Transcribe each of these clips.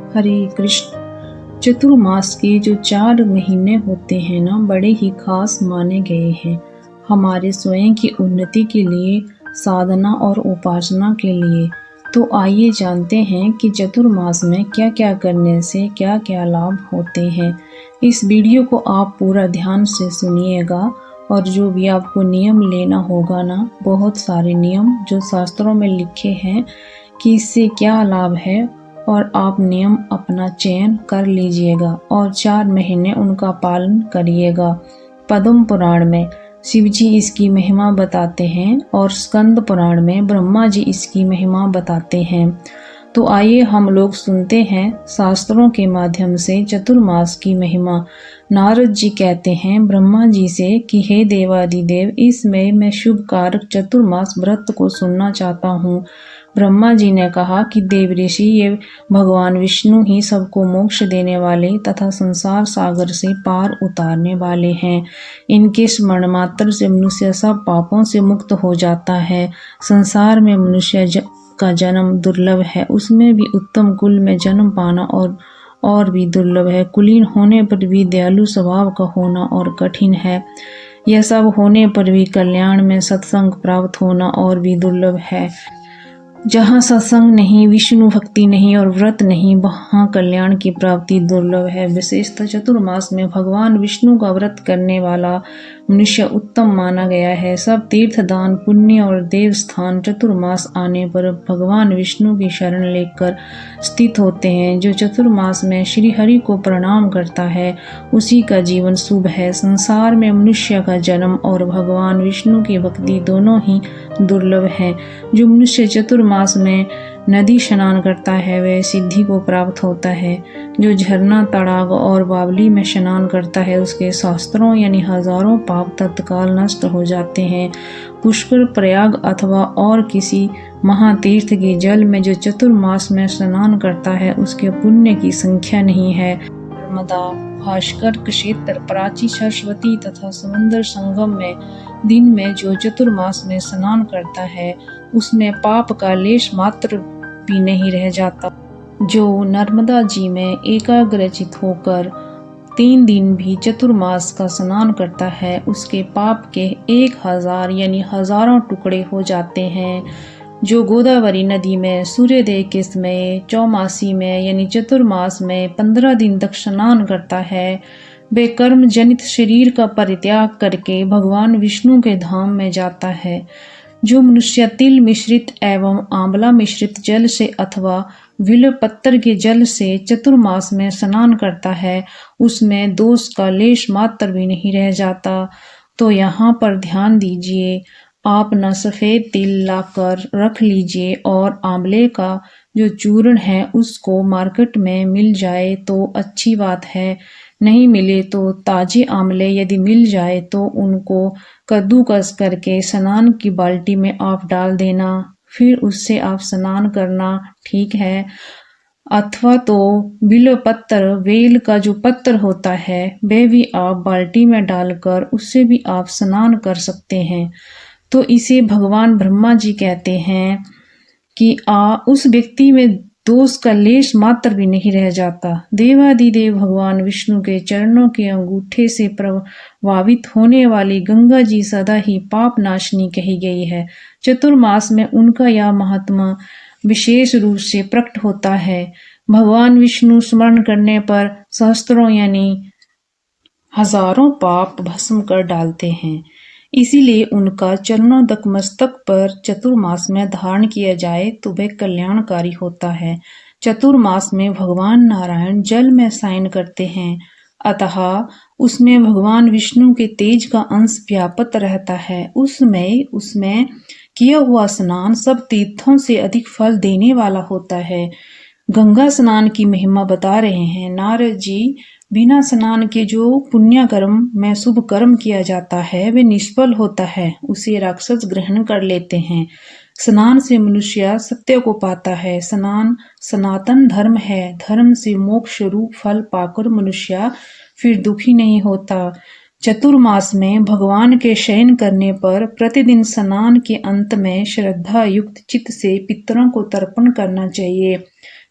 हरे कृष्ण। चतुर्मास के जो 4 महीने होते हैं ना, बड़े ही खास माने गए हैं हमारे स्वयं की उन्नति के लिए, साधना और उपासना के लिए। तो आइए जानते हैं कि चतुर्मास में क्या क्या करने से क्या क्या लाभ होते हैं। इस वीडियो को आप पूरा ध्यान से सुनिएगा और जो भी आपको नियम लेना होगा ना, बहुत सारे नियम जो शास्त्रों में लिखे हैं कि इससे क्या लाभ है, और आप नियम अपना चयन कर लीजिएगा और 4 महीने उनका पालन करिएगा। पद्म पुराण में शिव जी इसकी महिमा बताते हैं और स्कंद पुराण में ब्रह्मा जी इसकी महिमा बताते हैं। तो आइए हम लोग सुनते हैं शास्त्रों के माध्यम से चतुर्मास की महिमा। नारद जी कहते हैं ब्रह्मा जी से कि हे देवादिदेव, इसमें मैं शुभ कारक चतुर्मास व्रत को सुनना चाहता हूँ। ब्रह्मा जी ने कहा कि देव ऋषि, ये भगवान विष्णु ही सबको मोक्ष देने वाले तथा संसार सागर से पार उतारने वाले हैं। इनके स्मरण मात्र से मनुष्य सब पापों से मुक्त हो जाता है। संसार में मनुष्य का जन्म दुर्लभ है, उसमें भी उत्तम कुल में जन्म पाना और भी दुर्लभ है। कुलीन होने पर भी दयालु स्वभाव का होना और कठिन है। यह सब होने पर भी कल्याण में सत्संग प्राप्त होना और भी दुर्लभ है। जहाँ सत्संग नहीं, विष्णु भक्ति नहीं और व्रत नहीं, वहाँ कल्याण की प्राप्ति दुर्लभ है। विशेषतः चतुर्मास में भगवान विष्णु का व्रत करने वाला मनुष्य उत्तम माना गया है। सब तीर्थ, दान, पुण्य और देव स्थान चतुर्मास आने पर भगवान विष्णु की शरण लेकर स्थित होते हैं। जो चतुर्मास में श्री हरि को प्रणाम करता है, उसी का जीवन शुभ है। संसार में मनुष्य का जन्म और भगवान विष्णु की भक्ति दोनों ही दुर्लभ है। जो मनुष्य चतुर्मास में नदी स्नान करता है, वह सिद्धि को प्राप्त होता है। जो झरना, तड़ाग और बावली में स्नान करता है, उसके शास्त्रों यानी हजारों पाप तत्काल नष्ट हो जाते हैं। पुष्कर, प्रयाग अथवा और किसी महातीर्थ के जल में जो चतुर्मास में स्नान करता है, उसके पुण्य की संख्या नहीं है। नर्मदा, भास्कर क्षेत्र, प्राची, सरस्वती तथा समुद्र संगम में दिन में जो चतुर्मास में स्नान करता है, उसमें पाप का लेश मात्र भी नहीं रह जाता। जो नर्मदा जी में एकाग्रचित होकर 3 दिन भी चतुर्मास का स्नान करता है, उसके पाप के 1000 यानी हजारों टुकड़े हो जाते हैं। जो गोदावरी नदी में सूर्योदय के समय चौमासी में यानी चतुर्मास में 15 दिन तक स्नान करता है, वे कर्म जनित शरीर का परित्याग करके भगवान विष्णु के धाम में जाता है। जो मनुष्य तिल मिश्रित एवं आंवला मिश्रित जल से अथवा विल्व पत्र के जल से चतुर्मास में स्नान करता है, उसमें दोष का लेश मात्र भी नहीं रह जाता। तो यहाँ पर ध्यान दीजिए, आप न सफ़ेद तिल लाकर रख लीजिए और आंवले का जो चूर्ण है उसको मार्केट में मिल जाए तो अच्छी बात है, नहीं मिले तो ताजे आंवले यदि मिल जाए तो उनको कद्दूकस करके स्नान की बाल्टी में आप डाल देना, फिर उससे आप स्नान करना, ठीक है। अथवा तो बिल्व पत्र, बेल का जो पत्र होता है, वह भी आप बाल्टी में डालकर उससे भी आप स्नान कर सकते हैं। तो इसे भगवान ब्रह्मा जी कहते हैं कि उस व्यक्ति में दोष का लेश मात्र भी नहीं रह जाता। देवादिदेव भगवान विष्णु के चरणों के अंगूठे से प्रभावित होने वाली गंगा जी सदा ही पाप नाशनी कही गई है। चतुर्मास में उनका यह महात्मा विशेष रूप से प्रकट होता है। भगवान विष्णु स्मरण करने पर सहस्त्रों यानी हजारों पाप भस्म कर डालते हैं। इसीलिए उनका चरणों तक मस्तक पर चतुर्मास में धारण किया जाए तो वह कल्याणकारी होता है। चतुर्मास में भगवान नारायण जल में शयन करते हैं, अतः उसमें भगवान विष्णु के तेज का अंश व्याप्त रहता है। उसमें किया हुआ स्नान सब तीर्थों से अधिक फल देने वाला होता है। गंगा स्नान की महिमा बता रहे हैं नारद जी। बिना स्नान के जो पुण्य कर्म में शुभ कर्म किया जाता है, वे निष्फल होता है, उसे राक्षस ग्रहण कर लेते हैं। स्नान से मनुष्य सत्य को पाता है। स्नान सनातन धर्म है। धर्म से मोक्ष रूप फल पाकर मनुष्य फिर दुखी नहीं होता। चतुर्मास में भगवान के शयन करने पर प्रतिदिन स्नान के अंत में श्रद्धा युक्त चित्त से पितरों को तर्पण करना चाहिए।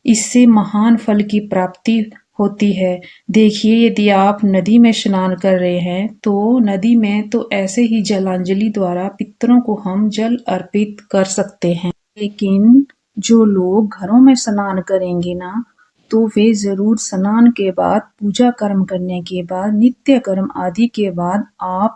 इससे महान फल की प्राप्ति होती है। देखिए, यदि आप नदी में स्नान कर रहे हैं तो नदी में तो ऐसे ही जलांजलि द्वारा पितरों को हम जल अर्पित कर सकते हैं, लेकिन जो लोग घरों में स्नान करेंगे ना, तो वे जरूर स्नान के बाद, पूजा कर्म करने के बाद, नित्य कर्म आदि के बाद आप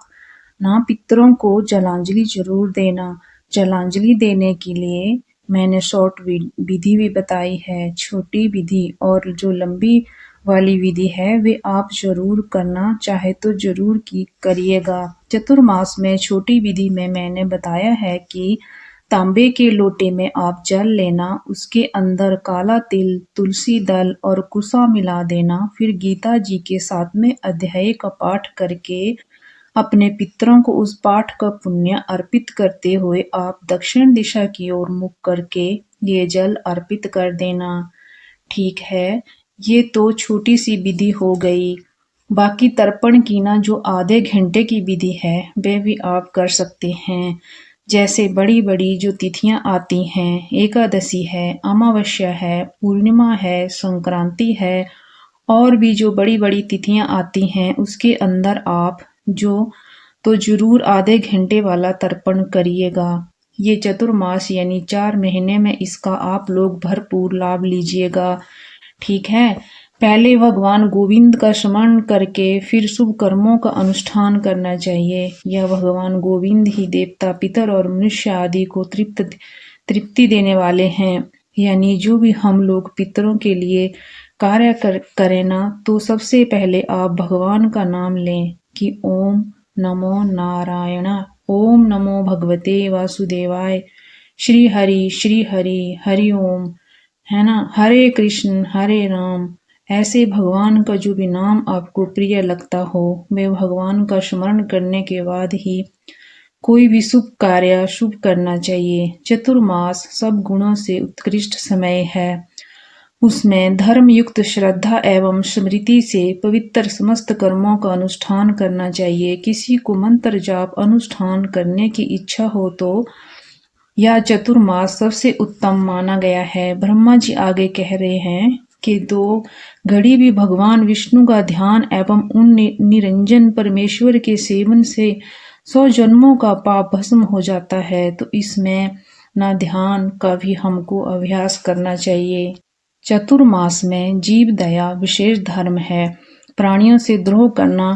ना पितरों को जलांजलि जरूर देना। जलांजलि देने के लिए मैंने शॉर्ट विधि भी बताई है, छोटी विधि और जो लंबी वाली विधि है वे आप जरूर करना चाहे तो जरूर की करिएगा। चतुर्मास में छोटी विधि में मैंने बताया है कि तांबे के लोटे में आप जल लेना, उसके अंदर काला तिल, तुलसी दल और कुसा मिला देना, फिर गीता जी के 7वें अध्याय का पाठ करके अपने पितरों को उस पाठ का पुण्य अर्पित करते हुए आप दक्षिण दिशा की ओर मुख करके ये जल अर्पित कर देना। ठीक है, ये तो छोटी सी विधि हो गई। बाकी तर्पण की ना जो आधे घंटे की विधि है वे भी आप कर सकते हैं। जैसे बड़ी बड़ी जो तिथियां आती हैं, एकादशी है, अमावस्या है, पूर्णिमा है, संक्रांति है और भी जो बड़ी बड़ी तिथियां आती हैं उसके अंदर आप जो तो जरूर आधे घंटे वाला तर्पण करिएगा। ये चतुर्मास यानी 4 महीने में इसका आप लोग भरपूर लाभ लीजिएगा। ठीक है, पहले भगवान गोविंद का स्मरण करके फिर शुभ कर्मों का अनुष्ठान करना चाहिए। यह भगवान गोविंद ही देवता, पितर और मनुष्य आदि को तृप्ति देने वाले हैं। यानी जो भी हम लोग पितरों के लिए कार्य करें ना, तो सबसे पहले आप भगवान का नाम लें कि ओम नमो नारायण, ओम नमो भगवते वासुदेवाय, श्री हरि हरि ओम, है ना, हरे कृष्ण हरे राम। ऐसे भगवान का जो भी नाम आपको प्रिय लगता हो, वे भगवान का स्मरण करने के बाद ही कोई भी शुभ कार्य शुभ करना चाहिए। चतुर्मास सब गुणों से उत्कृष्ट समय है। उसमें धर्म युक्त श्रद्धा एवं स्मृति से पवित्र समस्त कर्मों का अनुष्ठान करना चाहिए। किसी को मंत्र जाप अनुष्ठान करने की इच्छा हो तो यह चतुर्मास सबसे उत्तम माना गया है। ब्रह्मा जी आगे कह रहे हैं कि 2 घड़ी भी भगवान विष्णु का ध्यान एवं उन निरंजन परमेश्वर के सेवन से 100 जन्मों का पाप भस्म हो जाता है। तो इसमें ना ध्यान का भी हमको अभ्यास करना चाहिए। चतुर्मास में जीव दया विशेष धर्म है। प्राणियों से द्रोह करना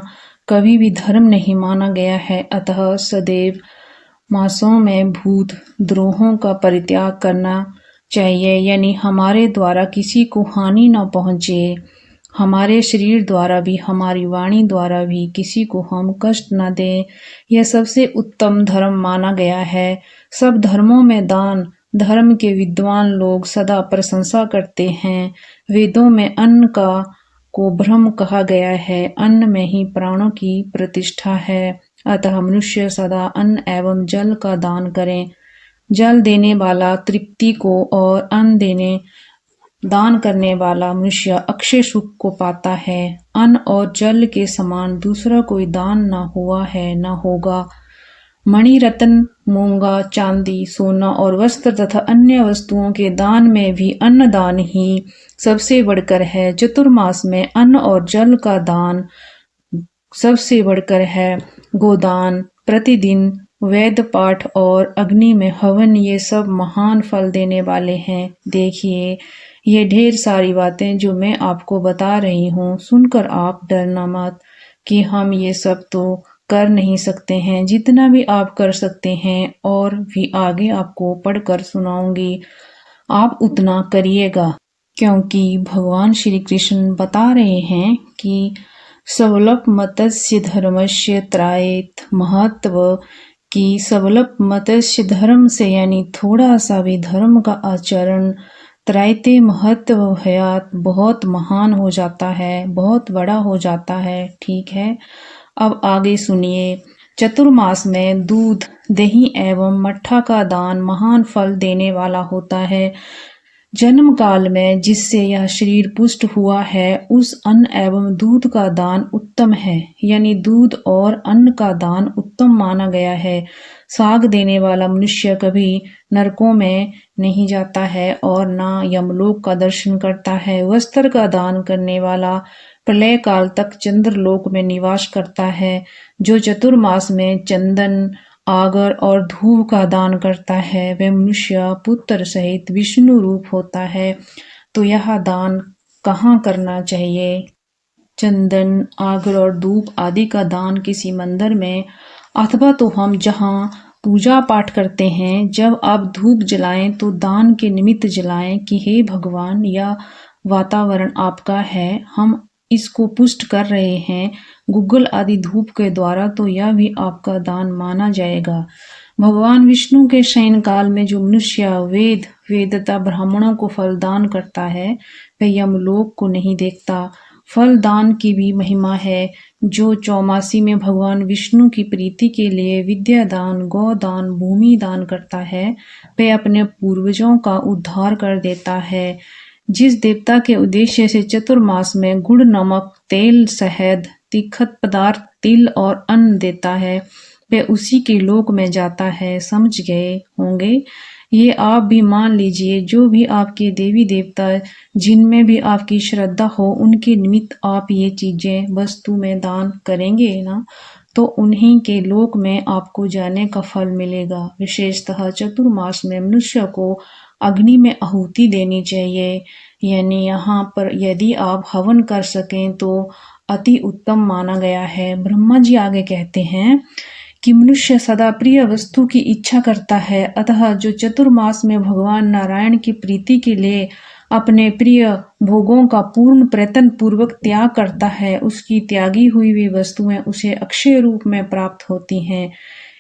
कभी भी धर्म नहीं माना गया है। अतः सदैव मासों में भूत द्रोहों का परित्याग करना चाहिए, यानी हमारे द्वारा किसी को हानि न पहुंचे। हमारे शरीर द्वारा भी, हमारी वाणी द्वारा भी किसी को हम कष्ट न दें। यह सबसे उत्तम धर्म माना गया है। सब धर्मों में दान धर्म के विद्वान लोग सदा प्रशंसा करते हैं। वेदों में अन्न को ब्रह्म कहा गया है। अन्न में ही प्राणों की प्रतिष्ठा है। अतः मनुष्य सदा अन्न एवं जल का दान करें। जल देने वाला तृप्ति को और अन्न दान करने वाला मनुष्य अक्षय सुख को पाता है। अन्न और जल के समान दूसरा कोई दान न हुआ है न होगा। मणि रत्न, मूंगा, चांदी, सोना और वस्त्र तथा अन्य वस्तुओं के दान में भी अन्नदान ही सबसे बढ़कर है। चतुर्मास में अन्न और जल का दान सबसे बढ़कर है। गोदान, प्रतिदिन वेद पाठ और अग्नि में हवन, ये सब महान फल देने वाले हैं। देखिए, ये ढेर सारी बातें जो मैं आपको बता रही हूँ, सुनकर आप डरना मत कि हम ये सब तो कर नहीं सकते हैं। जितना भी आप कर सकते हैं और भी आगे आपको पढ़कर सुनाऊंगी, आप उतना करिएगा। क्योंकि भगवान श्री कृष्ण बता रहे हैं कि सबलप मतस्य धर्मस्य त्रायेत महत्व, कि सबलप मतस्य धर्म से यानी थोड़ा सा भी धर्म का आचरण त्रायते महत्व भयात, बहुत महान हो जाता है, बहुत बड़ा हो जाता है। ठीक है, अब आगे सुनिए। चतुर्मास में दूध, दही एवं मट्ठा का दान महान फल देने वाला होता है। जन्म काल में जिससे यह शरीर पुष्ट हुआ है, उस अन्न एवं दूध का दान उत्तम है। यानी दूध और अन्न का दान उत्तम माना गया है। साग देने वाला मनुष्य कभी नरकों में नहीं जाता है और ना यमलोक का दर्शन करता है। वस्त्र का दान करने वाला प्रलय काल तक चंद्रलोक में निवास करता है। जो चतुर्मास में चंदन, आगर और धूप का दान करता है वह मनुष्य पुत्र सहित विष्णु रूप होता है। तो यह दान कहाँ करना चाहिए? चंदन, आगर और धूप आदि का दान किसी मंदिर में, अथवा तो हम जहाँ पूजा पाठ करते हैं जब आप धूप जलाएं तो दान के निमित्त जलाएं कि हे भगवान, यह वातावरण आपका है, हम इसको पुष्ट कर रहे हैं गूगल आदि धूप के द्वारा, तो यह भी आपका दान माना जाएगा। भगवान विष्णु के शयन काल में जो मनुष्य वेद वेदता ब्राह्मणों को फल दान करता है वह यमलोक को नहीं देखता। फल दान की भी महिमा है। जो चौमासी में भगवान विष्णु की प्रीति के लिए विद्या दान, गौ दान, भूमि दान करता है वह अपने पूर्वजों का उद्धार कर देता है। जिस देवता के उद्देश्य से चतुर्मास में गुड़, नमक, तेल, शहद, तीखत पदार्थ, तिल और अन्न देता है वह उसी के लोक में जाता है। समझ गए होंगे। ये आप भी मान लीजिए। जो भी आपके देवी देवता जिनमें भी आपकी श्रद्धा हो उनके निमित्त आप ये चीजें वस्तु में दान करेंगे ना, तो उन्हीं के लोक में आपको जाने का फल मिलेगा। विशेषतः चतुर्मास में मनुष्य को अग्नि में आहुति देनी चाहिए। यानी यहाँ पर यदि आप हवन कर सकें तो अति उत्तम माना गया है। ब्रह्मा जी आगे कहते हैं कि मनुष्य सदा प्रिय वस्तु की इच्छा करता है, अतः जो चतुर्मास में भगवान नारायण की प्रीति के लिए अपने प्रिय भोगों का पूर्ण प्रयत्न पूर्वक त्याग करता है उसकी त्यागी हुई भी वस्तुएं उसे अक्षय रूप में प्राप्त होती हैं।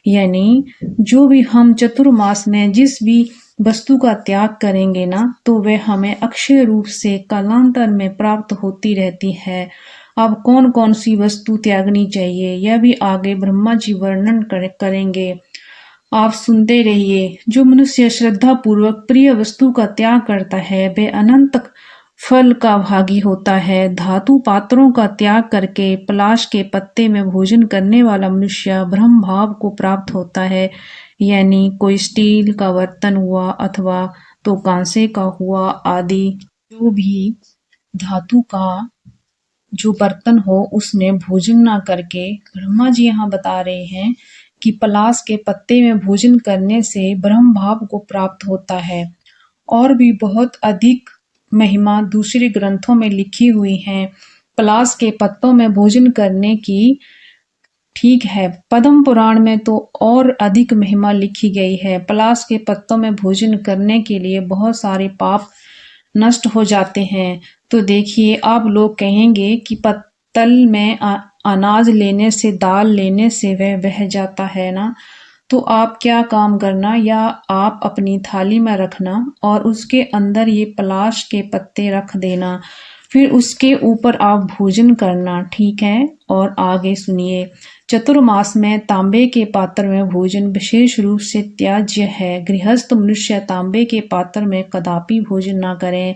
यानी जो भी हम चतुर्मास में जिस भी वस्तु का त्याग करेंगे ना, तो वह हमें अक्षय रूप से कालांतर में प्राप्त होती रहती है। अब कौन कौन सी वस्तु त्यागनी चाहिए यह भी आगे ब्रह्मा जी वर्णन करेंगे। आप सुनते रहिए। जो मनुष्य श्रद्धा पूर्वक प्रिय वस्तु का त्याग करता है वह अनंत फल का भागी होता है। धातु पात्रों का त्याग करके पलाश के पत्ते में भोजन करने वाला मनुष्य ब्रह्म भाव को प्राप्त होता है। यानी कोई स्टील का बर्तन हुआ अथवा तो कांसे का हुआ आदि जो भी धातु का जो बर्तन हो उसमें भोजन ना करके, ब्रह्मा जी यहाँ बता रहे हैं कि पलाश के पत्ते में भोजन करने से ब्रह्म भाव को प्राप्त होता है। और भी बहुत अधिक महिमा दूसरे ग्रंथों में लिखी हुई है पलाश के पत्तों में भोजन करने की। ठीक है, पद्म पुराण में तो और अधिक महिमा लिखी गई है। पलाश के पत्तों में भोजन करने के लिए बहुत सारे पाप नष्ट हो जाते हैं। तो देखिए, आप लोग कहेंगे कि पत्तल में अनाज लेने से, दाल लेने से वह बह जाता है ना, तो आप क्या काम करना, या आप अपनी थाली में रखना और उसके अंदर ये पलाश के पत्ते रख देना, फिर उसके ऊपर आप भोजन करना। ठीक है। और आगे सुनिए। चतुर्मास में तांबे के पात्र में भोजन विशेष रूप से त्याज्य है। गृहस्थ मनुष्य तांबे के पात्र में कदापि भोजन न करें।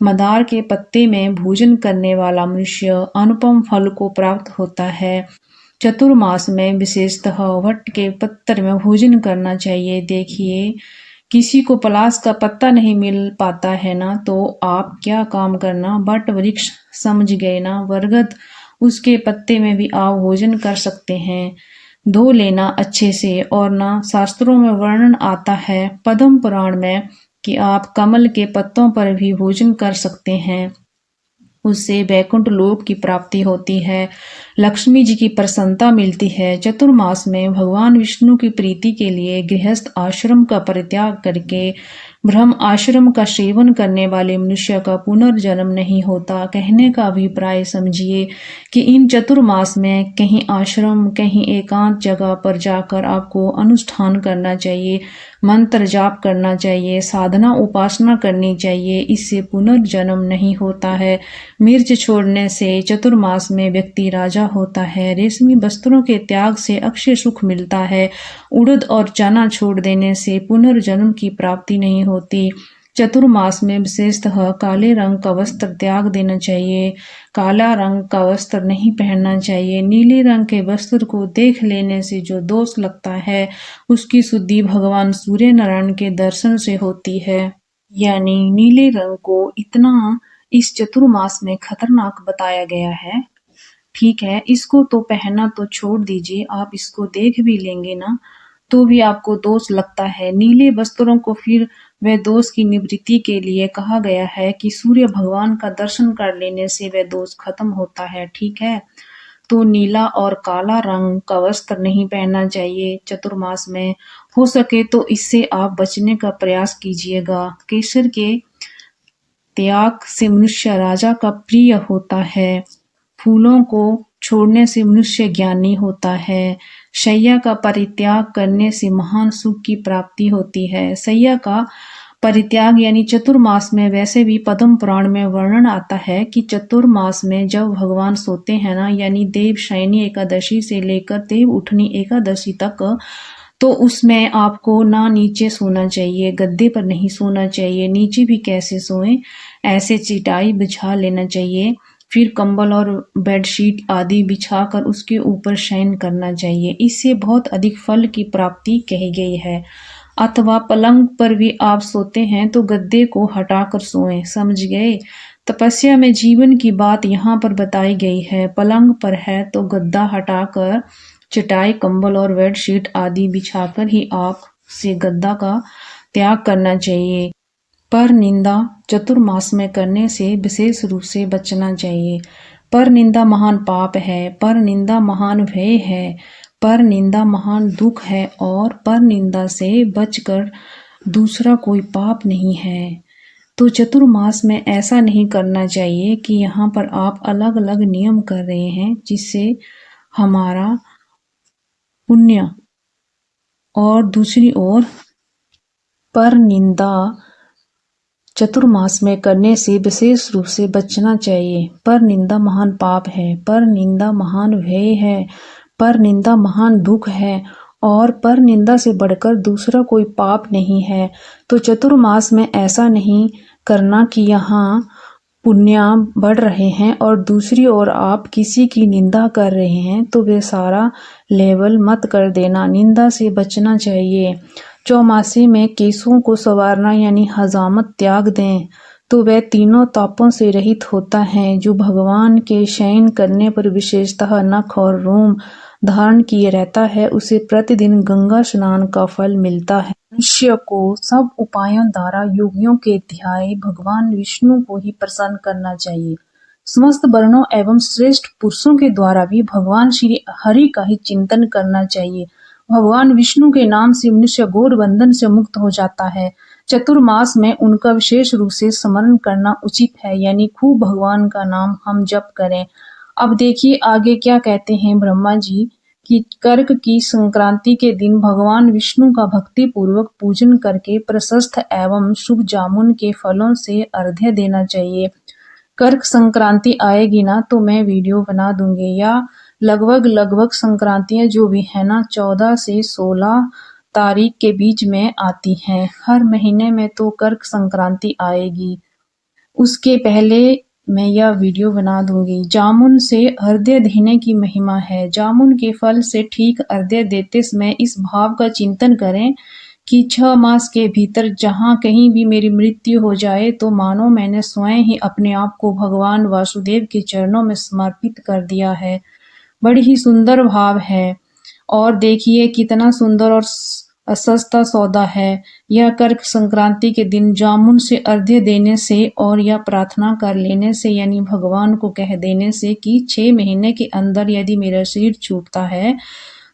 मदार के पत्ते में भोजन करने वाला मनुष्य अनुपम फल को प्राप्त होता है। चतुर्मास में विशेषतः वट के पत्तर में भोजन करना चाहिए। देखिए, किसी को पलाश का पत्ता नहीं मिल पाता है ना, तो आप क्या काम करना, वट वृक्ष समझ गए ना, बरगद, उसके पत्ते में भी आप भोजन कर सकते हैं। धो लेना अच्छे से। और ना शास्त्रों में वर्णन आता है पद्म पुराण में कि आप कमल के पत्तों पर भी भोजन कर सकते हैं, उससे वैकुंठ लोक की प्राप्ति होती है, लक्ष्मी जी की प्रसन्नता मिलती है। चतुर्मास में भगवान विष्णु की प्रीति के लिए गृहस्थ आश्रम का परित्याग करके ब्रह्म आश्रम का सेवन करने वाले मनुष्य का पुनर्जन्म नहीं होता। कहने का अभिप्राय समझिए कि इन चतुर्मास में कहीं आश्रम, कहीं एकांत जगह पर जाकर आपको अनुष्ठान करना चाहिए, मंत्र जाप करना चाहिए, साधना उपासना करनी चाहिए। इससे पुनर्जन्म नहीं होता है। मिर्च छोड़ने से चतुर्मास में व्यक्ति राजा होता है। रेशमी वस्त्रों के त्याग से अक्षय सुख मिलता है। उड़द और चना छोड़ देने से पुनर्जन्म की प्राप्ति नहीं होती। चतुर्मास में विशेषतः काले रंग का वस्त्र त्याग देना चाहिए। काला रंग का वस्त्र नहीं पहनना चाहिए। नीले रंग के वस्त्र को देख लेने से जो दोष लगता है उसकी शुद्धि भगवान सूर्य नारायण के दर्शन से होती है। यानी नीले रंग को इतना इस चतुर्मास में खतरनाक बताया गया है। ठीक है, इसको तो पहनना तो छोड़ दीजिए, आप इसको देख भी लेंगे ना तो भी आपको दोष लगता है। नीले वस्त्रों को फिर वह दोष की निवृत्ति के लिए कहा गया है कि सूर्य भगवान का दर्शन कर लेने से वह दोष खत्म होता है। ठीक है, तो नीला और काला रंग का वस्त्र नहीं पहनना चाहिए चतुर्मास में। हो सके तो इससे आप बचने का प्रयास कीजिएगा। केसर के त्याग से मनुष्य राजा का प्रिय होता है। फूलों को छोड़ने से मनुष्य ज्ञानी होता है। शैया का परित्याग करने से महान सुख की प्राप्ति होती है। शैया का परित्याग यानी चतुर्मास में वैसे भी पद्म पुराण में वर्णन आता है कि चतुर्मास में जब भगवान सोते हैं ना, यानी देव शयनी एकादशी से लेकर देव उठनी एकादशी तक, तो उसमें आपको ना नीचे सोना चाहिए, गद्दे पर नहीं सोना चाहिए। नीचे भी कैसे सोएं, ऐसे चटाई बिछा लेना चाहिए। फिर कंबल और बेडशीट आदि बिछाकर उसके ऊपर शयन करना चाहिए। इससे बहुत अधिक फल की प्राप्ति कही गई है। अथवा पलंग पर भी आप सोते हैं तो गद्दे को हटाकर सोएं। समझ गए? तपस्या में जीवन की बात यहाँ पर बताई गई है। पलंग पर है तो गद्दा हटाकर चटाई, कंबल और बेडशीट आदि बिछाकर ही आप से गद्दा का त्याग करना चाहिए। पर निंदा चतुर्मास में करने से विशेष रूप से बचना चाहिए। पर निंदा महान पाप है, पर निंदा महान भय है, पर निंदा महान दुख है और पर निंदा से बचकर दूसरा कोई पाप नहीं है। तो चतुर्मास में ऐसा नहीं करना चाहिए कि यहाँ पर आप अलग अलग नियम कर रहे हैं जिससे हमारा पुण्य, और दूसरी ओर पर निंदा चतुर्मास में करने से विशेष रूप से बचना चाहिए। पर निंदा महान पाप है, पर निंदा महान भय है, पर निंदा महान दुख है और पर निंदा से बढ़कर दूसरा कोई पाप नहीं है। तो चतुर्मास में ऐसा नहीं करना कि यहाँ पुण्य बढ़ रहे हैं और दूसरी ओर आप किसी की निंदा कर रहे हैं, तो वे सारा लेवल मत कर देना। निंदा से बचना चाहिए। चौमासी में केशों को संवारना यानी हजामत त्याग दें तो वह तीनों तापों से रहित होता है। जो भगवान के शयन करने पर विशेषतः नख और रोम धारण किए रहता है उसे प्रतिदिन गंगा स्नान का फल मिलता है। मनुष्य को सब उपायों द्वारा योगियों के ध्याय भगवान विष्णु को ही प्रसन्न करना चाहिए। समस्त वर्णों एवं श्रेष्ठ पुरुषों के द्वारा भी भगवान श्री हरि का ही चिंतन करना चाहिए। भगवान विष्णु के नाम से मनुष्य घोर बंधन से मुक्त हो जाता है। चतुर्मास में उनका विशेष रूप से स्मरण करना उचित है, यानी खूब भगवान का नाम हम जप करें। अब देखिए आगे क्या कहते हैं ब्रह्मा जी कि कर्क की संक्रांति के दिन भगवान विष्णु का भक्ति पूर्वक पूजन करके प्रशस्त एवं शुभ जामुन के फलों से अर्घ्य देना चाहिए। कर्क संक्रांति आएगी ना तो मैं वीडियो बना दूंगी, या लगभग संक्रांतियां जो भी है ना 14 से 16 तारीख के बीच में आती हैं। हर महीने में तो कर्क संक्रांति आएगी, उसके पहले मैं यह वीडियो बना दूंगी। जामुन से अर्घ्य देने की महिमा है। जामुन के फल से ठीक अर्घ्य देते समय इस भाव का चिंतन करें कि 6 मास के भीतर जहाँ कहीं भी मेरी मृत्यु हो जाए तो मानो मैंने स्वयं ही अपने आप को भगवान वासुदेव के चरणों में समर्पित कर दिया है। बड़ी ही सुंदर भाव है और देखिए कितना सुंदर और सस्ता सौदा है। यह कर्क संक्रांति के दिन जामुन से अर्घ्य देने से और यह प्रार्थना कर लेने से, यानी भगवान को कह देने से कि 6 महीने के अंदर यदि मेरा शरीर छूटता है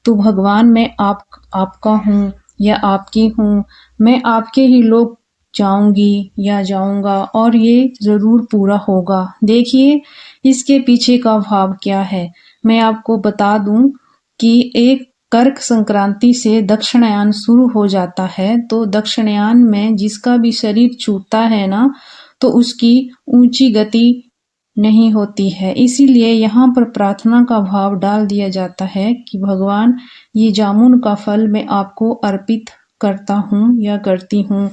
तो भगवान मैं आपका हूँ या आपकी हूँ, मैं आपके ही लोग जाऊंगी या जाऊंगा और ये जरूर पूरा होगा। देखिए इसके पीछे का भाव क्या है। मैं आपको बता दूं कि एक कर्क संक्रांति से दक्षिणायन शुरू हो जाता है, तो दक्षिणायन में जिसका भी शरीर छूटता है ना तो उसकी ऊंची गति नहीं होती है। इसीलिए यहाँ पर प्रार्थना का भाव डाल दिया जाता है कि भगवान ये जामुन का फल मैं आपको अर्पित करता हूँ या करती हूँ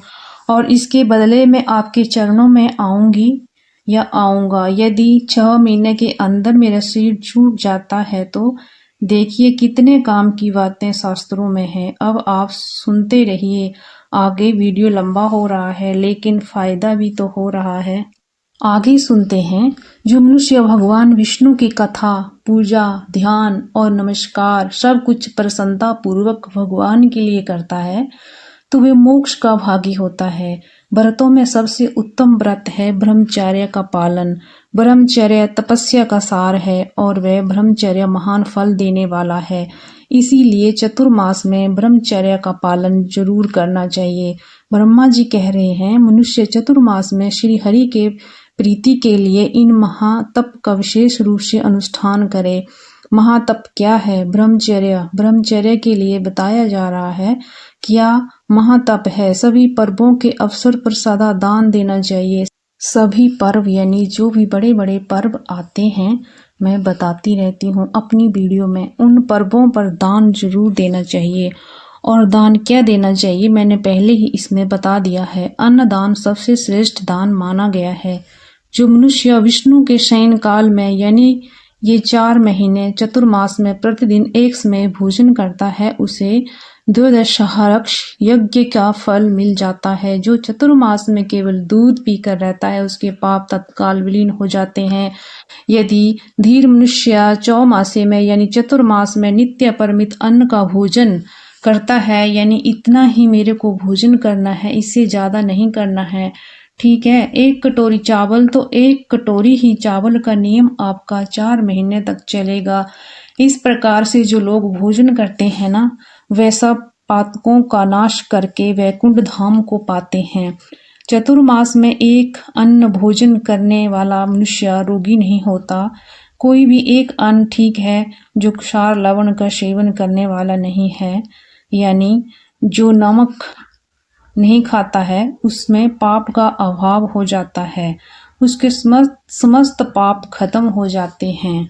और इसके बदले में आपके चरणों में आऊंगी या आऊंगा। यदि 6 महीने के अंदर मेरा शरीर छूट जाता है तो देखिए कितने काम की बातें शास्त्रों में है। अब आप सुनते रहिए, आगे वीडियो लंबा हो रहा है लेकिन फायदा भी तो हो रहा है। आगे सुनते हैं। जो मनुष्य भगवान विष्णु की कथा, पूजा, ध्यान और नमस्कार सब कुछ प्रसन्नता पूर्वक भगवान के लिए करता है तो वे मोक्ष का भागी होता है। व्रतों में सबसे उत्तम व्रत है ब्रह्मचर्य का पालन। ब्रह्मचर्य तपस्या का सार है और वह ब्रह्मचर्य महान फल देने वाला है। इसीलिए चतुर्मास में ब्रह्मचर्य का पालन जरूर करना चाहिए। ब्रह्मा जी कह रहे हैं, मनुष्य चतुर्मास में श्री हरि के प्रीति के लिए इन महातप का विशेष रूप से अनुष्ठान करे। महातप क्या है? ब्रह्मचर्य। ब्रह्मचर्य के लिए बताया जा रहा है क्या महातप है। सभी पर्वों के अवसर पर सदा दान देना चाहिए। सभी पर्व यानी जो भी बड़े बड़े पर्व आते हैं, मैं बताती रहती हूँ अपनी वीडियो में, उन पर्वों पर दान जरूर देना चाहिए। और दान क्या देना चाहिए मैंने पहले ही इसमें बता दिया है। अन्नदान सबसे श्रेष्ठ दान माना गया है। जो मनुष्य विष्णु के शयन काल में यानी ये 4 महीने चतुर्मास में प्रतिदिन एक समय भोजन करता है उसे द्वादशाहरक्ष यज्ञ का फल मिल जाता है। जो चतुर्मास में केवल दूध पीकर रहता है उसके पाप तत्काल विलीन हो जाते हैं। यदि धीर मनुष्य चौमासे में यानी चतुर्मास में नित्य परमित अन्न का भोजन करता है, यानी इतना ही मेरे को भोजन करना है, इससे ज्यादा नहीं करना है, ठीक है। 1 कटोरी चावल तो 1 कटोरी ही चावल का नियम आपका 4 महीने तक चलेगा। इस प्रकार से जो लोग भोजन करते हैं ना, वे सब पातकों का नाश करके वैकुंठ धाम को पाते हैं। चतुर्मास में एक अन्न भोजन करने वाला मनुष्य रोगी नहीं होता। कोई भी एक अन्न ठीक है जो क्षार लवण का सेवन करने वाला नहीं है, यानी जो नमक नहीं खाता है उसमें पाप का अभाव हो जाता है, उसके समस्त पाप खत्म हो जाते हैं।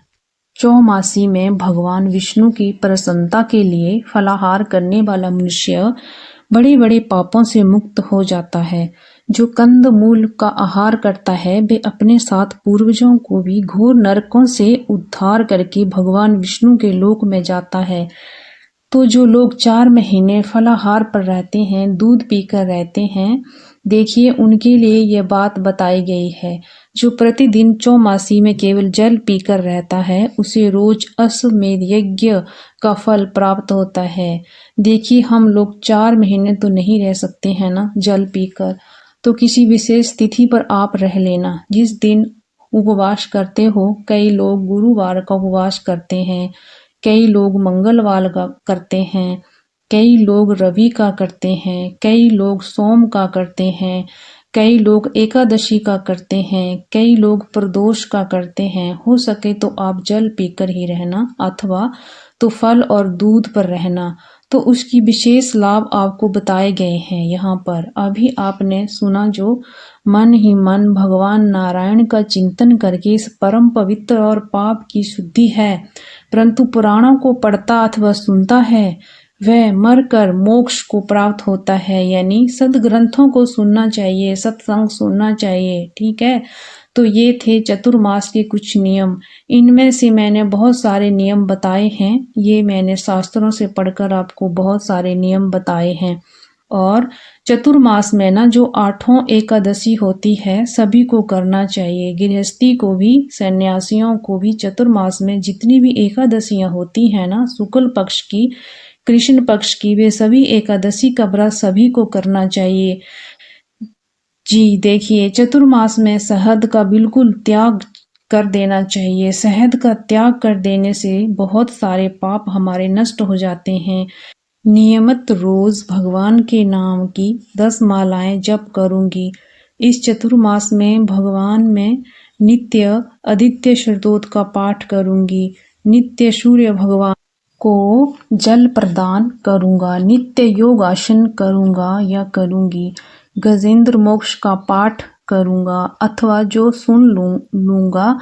चौमासी में भगवान विष्णु की प्रसन्नता के लिए फलाहार करने वाला मनुष्य बड़े बड़े पापों से मुक्त हो जाता है। जो कंद मूल का आहार करता है वे अपने साथ पूर्वजों को भी घोर नरकों से उद्धार करके भगवान विष्णु के लोक में जाता है। तो जो लोग 4 महीने फलाहार पर रहते हैं, दूध पीकर रहते हैं, देखिए उनके लिए यह बात बताई गई है। जो प्रतिदिन चौमासी में केवल जल पीकर रहता है उसे रोज अश्वमेध यज्ञ का फल प्राप्त होता है। देखिए हम लोग 4 महीने तो नहीं रह सकते हैं ना जल पीकर, तो किसी विशेष तिथि पर आप रह लेना। जिस दिन उपवास करते हो, कई लोग गुरुवार का उपवास करते हैं, कई लोग मंगलवार का करते हैं, कई लोग रवि का करते हैं, कई लोग सोम का करते हैं, कई लोग एकादशी का करते हैं, कई लोग प्रदोष का करते हैं। हो सके तो आप जल पीकर ही रहना अथवा तो फल और दूध पर रहना, तो उसकी विशेष लाभ आपको बताए गए हैं यहाँ पर। अभी आपने सुना जो मन ही मन भगवान नारायण का चिंतन करके इस परम पवित्र और पाप की शुद्धि है, परंतु पुराणों को पढ़ता अथवा सुनता है वह मरकर मोक्ष को प्राप्त होता है। यानी सदग्रंथों को सुनना चाहिए, सत्संग सुनना चाहिए, ठीक है। तो ये थे चतुर्मास के कुछ नियम। इनमें से मैंने बहुत सारे नियम बताए हैं, ये मैंने शास्त्रों से पढ़कर आपको बहुत सारे नियम बताए हैं। और चतुर्मास में ना जो 8 एकादशी होती है सभी को करना चाहिए, गृहस्थी को भी, सन्यासियों को भी। चतुर्मास में जितनी भी एकादशियां होती हैं ना, शुक्ल पक्ष की, कृष्ण पक्ष की, वे सभी एकादशी का व्रत सभी को करना चाहिए। जी देखिए, चतुर्मास में शहद का बिल्कुल त्याग कर देना चाहिए। शहद का त्याग कर देने से बहुत सारे पाप हमारे नष्ट हो जाते हैं। नियमित रोज भगवान के नाम की 10 मालाएं जप करूंगी। इस चतुर्मास में भगवान में नित्य आदित्य शतोत का पाठ करूंगी। नित्य सूर्य भगवान को जल प्रदान करूंगा। नित्य योग आसन करूंगा या करूंगी। गजेंद्र मोक्ष का पाठ करूंगा अथवा जो सुन लूंगा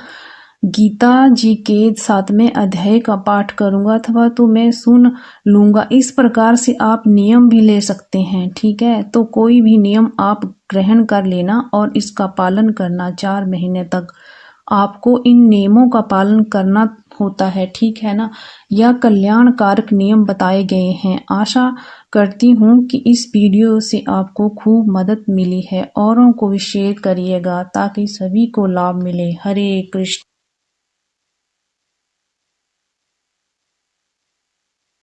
गीता जी के 7वें अध्याय का पाठ करूंगा अथवा तो मैं सुन लूंगा। इस प्रकार से आप नियम भी ले सकते हैं। ठीक है, तो कोई भी नियम आप ग्रहण कर लेना और इसका पालन करना 4 महीने तक। आपको इन नियमों का पालन करना होता है, ठीक है ना। यह कल्याणकारक नियम बताए गए हैं। आशा करती हूँ कि इस वीडियो से आपको खूब मदद मिली है। औरों को भी शेयर करिएगा ताकि सभी को लाभ मिले। हरे कृष्ण।